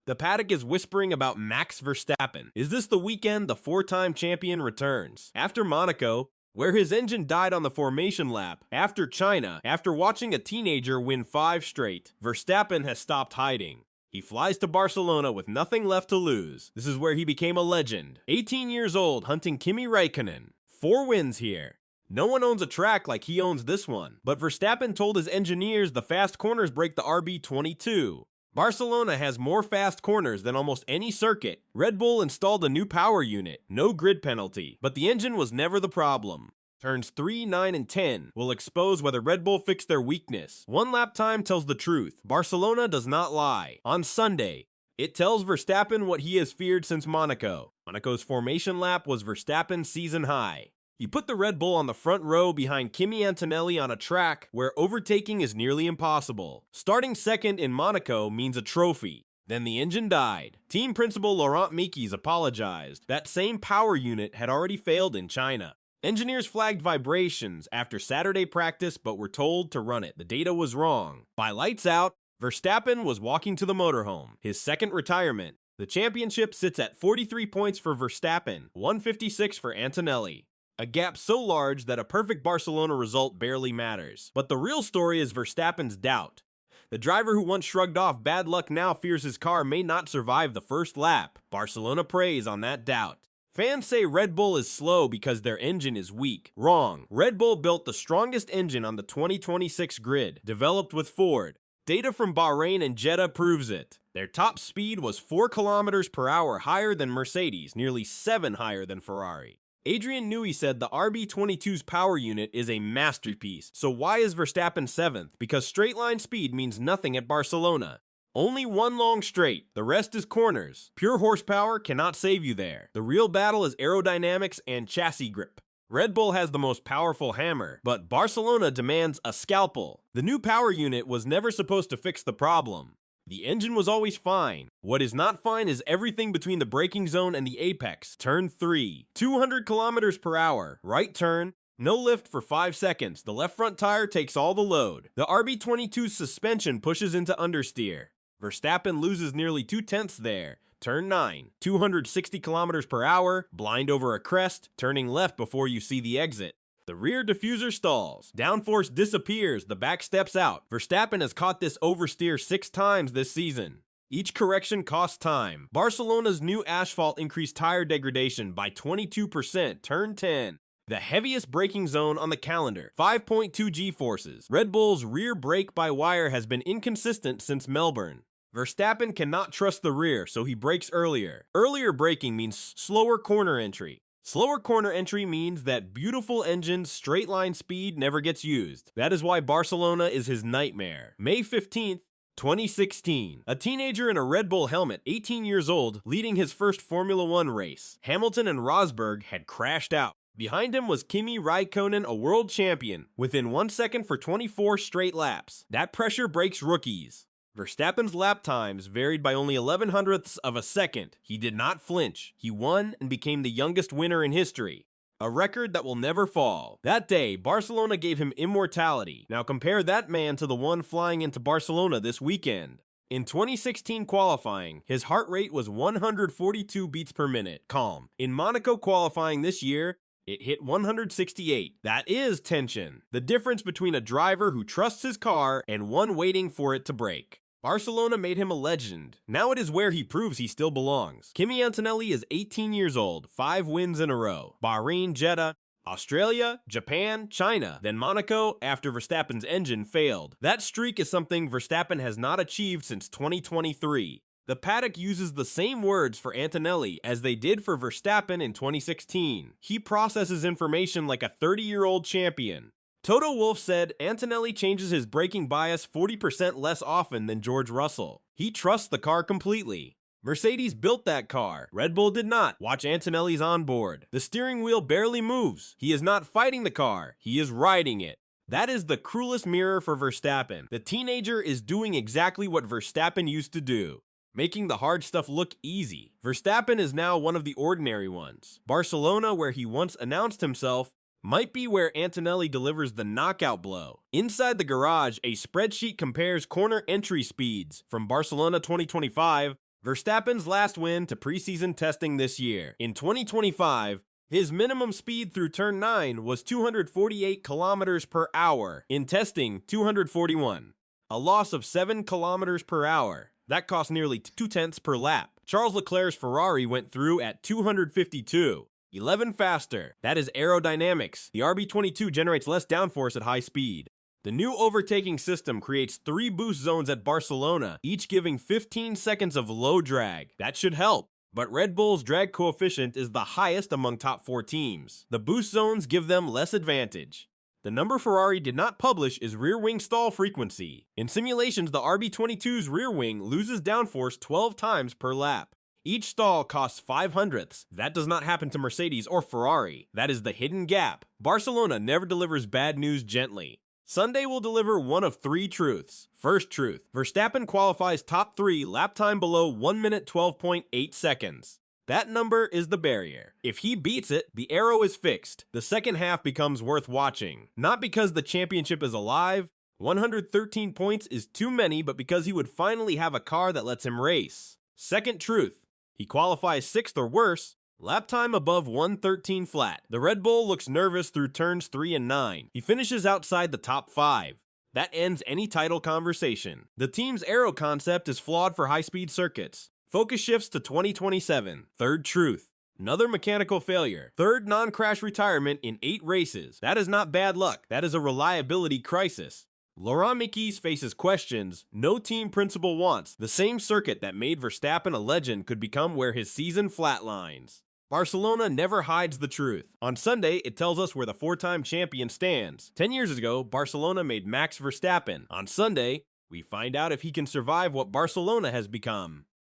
The paddock is whispering about Max Verstappen. Is this the weekend the four-time champion returns? After Monaco, where his engine died on the formation lap, after China, after watching a teenager win 5 straight, Verstappen has stopped hiding. He flies to Barcelona with nothing left to lose. This is where he became a legend. 18 years old, hunting Kimi Räikkönen. 4 wins here. No one owns a track like he owns this one. But Verstappen told his engineers the fast corners break the RB22. Barcelona has more fast corners than almost any circuit. Red Bull installed a new power unit, no grid penalty, but the engine was never the problem. Turns 3, 9, and 10 will expose whether Red Bull fixed their weakness. One lap time tells the truth. Barcelona does not lie. On Sunday, it tells Verstappen what he has feared since Monaco. Monaco's formation lap was Verstappen's season high. He put the Red Bull on the front row behind Kimi Antonelli on a track where overtaking is nearly impossible. Starting second in Monaco means a trophy. Then the engine died. Team principal Laurent Mekies apologized. That same power unit had already failed in China. Engineers flagged vibrations after Saturday practice but were told to run it. The data was wrong. By lights out, Verstappen was walking to the motorhome, his second retirement. The championship sits at 43 points for Verstappen, 156 for Antonelli. A gap so large that a perfect Barcelona result barely matters. But the real story is Verstappen's doubt. The driver who once shrugged off bad luck now fears his car may not survive the first lap. Barcelona preys on that doubt. Fans say Red Bull is slow because their engine is weak. Wrong. Red Bull built the strongest engine on the 2026 grid, developed with Ford. Data from Bahrain and Jeddah proves it. Their top speed was 4 kilometers per hour higher than Mercedes, nearly 7 higher than Ferrari. Adrian Newey said the RB22's power unit is a masterpiece. So why is Verstappen 7th? Because straight line speed means nothing at Barcelona. Only one long straight, the rest is corners. Pure horsepower cannot save you there. The real battle is aerodynamics and chassis grip. Red Bull has the most powerful hammer, but Barcelona demands a scalpel. The new power unit was never supposed to fix the problem. The engine was always fine. What is not fine is everything between the braking zone and the apex. Turn 3, 200 kilometers per hour, right turn, no lift for 5 seconds. The left front tire takes all the load. The RB22's suspension pushes into understeer. Verstappen loses nearly 2/10 there. Turn 9, 260 kilometers per hour, blind over a crest, turning left before you see the exit. The rear diffuser stalls. Downforce disappears, the back steps out. Verstappen has caught this oversteer 6 times this season. Each correction costs time. Barcelona's new asphalt increased tire degradation by 22%, turn 10. The heaviest braking zone on the calendar, 5.2 G-forces. Red Bull's rear brake-by-wire has been inconsistent since Melbourne. Verstappen cannot trust the rear, so he brakes earlier. Earlier braking means slower corner entry. Slower corner entry means that beautiful engine's straight line speed never gets used. That is why Barcelona is his nightmare. May 15th, 2016. A teenager in a Red Bull helmet, 18 years old, leading his first Formula 1 race. Hamilton and Rosberg had crashed out. Behind him was Kimi Räikkönen, a world champion, within 1 second for 24 straight laps. That pressure breaks rookies. Verstappen's lap times varied by only 11/100ths of a second. He did not flinch. He won and became the youngest winner in history. A record that will never fall. That day, Barcelona gave him immortality. Now compare that man to the one flying into Barcelona this weekend. In 2016 qualifying, his heart rate was 142 beats per minute, calm. In Monaco qualifying this year, it hit 168. That is tension. The difference between a driver who trusts his car and one waiting for it to break. Barcelona made him a legend. Now it is where he proves he still belongs. Kimi Antonelli is 18 years old, 5 wins in a row. Bahrain, Jeddah, Australia, Japan, China, then Monaco after Verstappen's engine failed. That streak is something Verstappen has not achieved since 2023. The paddock uses the same words for Antonelli as they did for Verstappen in 2016. He processes information like a 30-year-old champion. Toto Wolff said Antonelli changes his braking bias 40% less often than George Russell. He trusts the car completely. Mercedes built that car. Red Bull did not. Watch Antonelli's onboard. The steering wheel barely moves. He is not fighting the car. He is riding it. That is the cruelest mirror for Verstappen. The teenager is doing exactly what Verstappen used to do, making the hard stuff look easy. Verstappen is now one of the ordinary ones. Barcelona, where he once announced himself, might be where Antonelli delivers the knockout blow. Inside the garage, a spreadsheet compares corner entry speeds from Barcelona 2025 Verstappen's last win to preseason testing this year. In 2025, his minimum speed through turn 9 was 248 kilometers per hour. In testing, 241. A loss of 7 kilometers per hour. That cost nearly 2/10 per lap. Charles Leclerc's Ferrari went through at 252. 11 faster. That is aerodynamics. The RB22 generates less downforce at high speed. The new overtaking system creates 3 boost zones at Barcelona, each giving 15 seconds of low drag. That should help. But Red Bull's drag coefficient is the highest among top 4 teams. The boost zones give them less advantage. The number Ferrari did not publish is rear wing stall frequency. In simulations, the RB22's rear wing loses downforce 12 times per lap. Each stall costs 0.05. That does not happen to Mercedes or Ferrari. That is the hidden gap. Barcelona never delivers bad news gently. Sunday will deliver one of 3 truths. First truth, Verstappen qualifies top 3 lap time below 1 minute 12.8 seconds. That number is the barrier. If he beats it, the arrow is fixed. The second half becomes worth watching. Not because the championship is alive, 113 points is too many, but because he would finally have a car that lets him race. Second truth, he qualifies 6th or worse, lap time above 113 flat. The Red Bull looks nervous through turns 3 and 9. He finishes outside the top 5. That ends any title conversation. The team's aero concept is flawed for high-speed circuits. Focus shifts to 2027. Third truth, another mechanical failure. Third non-crash retirement in 8 races. That is not bad luck. That is a reliability crisis. Laurent Mekies faces questions no team principal wants. The same circuit that made Verstappen a legend could become where his season flatlines. Barcelona never hides the truth. On Sunday, it tells us where the 4-time champion stands. 10 years ago, Barcelona made Max Verstappen. On Sunday, we find out if he can survive what Barcelona has become.